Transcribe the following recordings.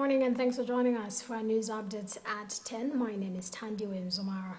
morning and thanks for joining us for our news updates at 10. My name is Tandy Zumara.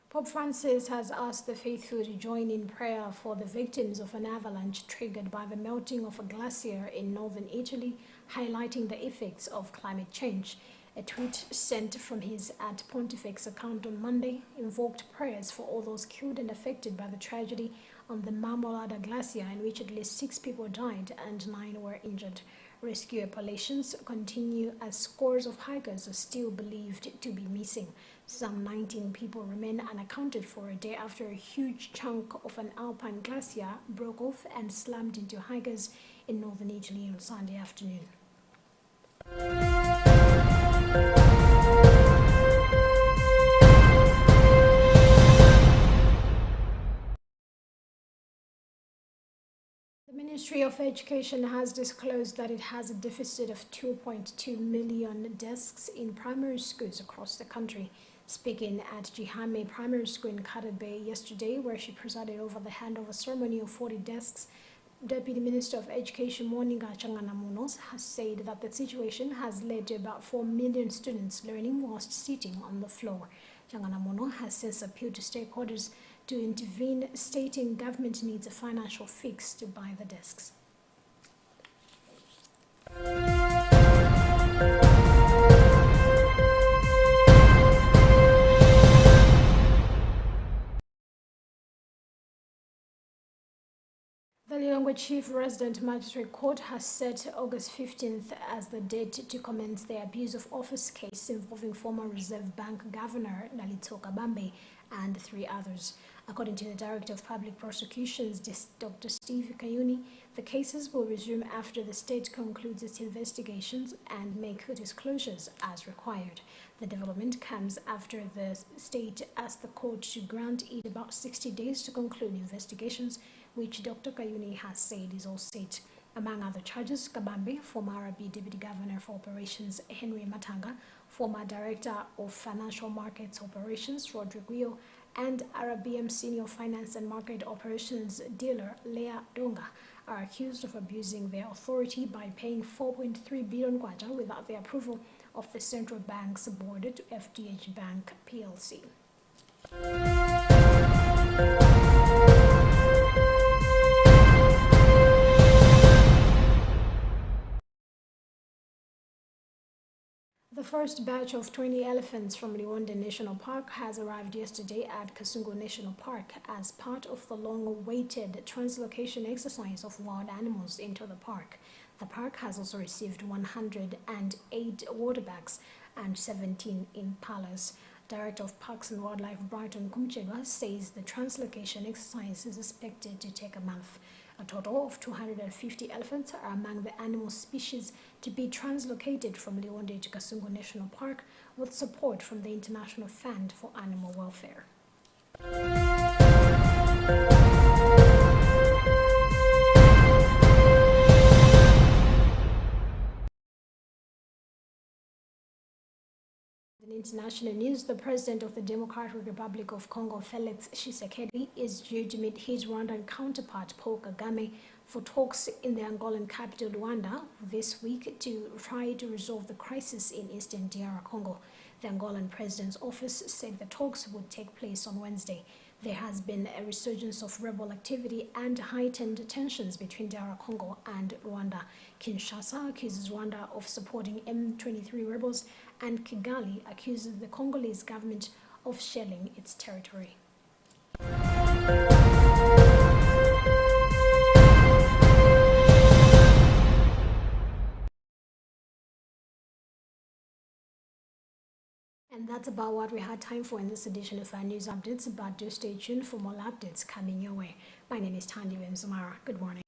Pope Francis has asked the faithful to join in prayer for the victims of an avalanche triggered by the melting of a glacier in northern Italy, highlighting the effects of climate change. A tweet sent from his @Pontifex account on Monday invoked prayers for all those killed and affected by the tragedy on the Marmolada Glacier, in which at least 6 people died and 9 were injured. Rescue operations continue as scores of hikers are still believed to be missing. Some 19 people remain unaccounted for a day after a huge chunk of an alpine glacier broke off and slammed into hikers in northern Italy on Sunday afternoon. The Ministry of Education has disclosed that it has a deficit of 2.2 million desks in primary schools across the country. Speaking at Jihame Primary School in Kada Bay yesterday, where she presided over the handover ceremony of 40 desks, Deputy Minister of Education Monica Changanamunos has said that the situation has led to about 4 million students learning whilst sitting on the floor. Changanamuno has since appealed to stakeholders to intervene, stating government needs a financial fix to buy the desks. The Lilongwe Chief Resident Magistrate Court has set August 15th as the date to commence the abuse of office case involving former Reserve Bank Governor Nalito Kabambe and 3 others. According to the Director of Public Prosecutions, Dr. Steve Kayuni, the cases will resume after the state concludes its investigations and make disclosures as required. The development comes after the state asked the court to grant it about 60 days to conclude investigations, which Dr. Kayuni has said is all set. Among other charges, Kabambe, former RB Deputy Governor for Operations Henry Matanga, former Director of Financial Markets Operations Rodrigo, and RBM Senior Finance and Market Operations dealer Leah Donga are accused of abusing their authority by paying 4.3 billion kwacha without the approval of the Central Bank's board to FDH Bank PLC. The first batch of 20 elephants from Luntha National Park has arrived yesterday at Kasungu National Park as part of the long-awaited translocation exercise of wild animals into the park. The park has also received 108 waterbacks and 17 impalas. Director of Parks and Wildlife Brighton Kumchega says the translocation exercise is expected to take a month. A total of 250 elephants are among the animal species to be translocated from Luntha to Kasungu National Park with support from the International Fund for Animal Welfare. In international news, the President of the Democratic Republic of Congo, Felix Tshisekedi, is due to meet his Rwandan counterpart, Paul Kagame, for talks in the Angolan capital, Luanda, this week to try to resolve the crisis in eastern DR Congo. The Angolan president's office said the talks would take place on Wednesday. There has been a resurgence of rebel activity and heightened tensions between DR Congo and Rwanda. Kinshasa accuses Rwanda of supporting M23 rebels, and Kigali accuses the Congolese government of shelling its territory. And that's about what we had time for in this edition of our news updates, but do stay tuned for more updates coming your way. My name is Tandy Zumara. Good morning.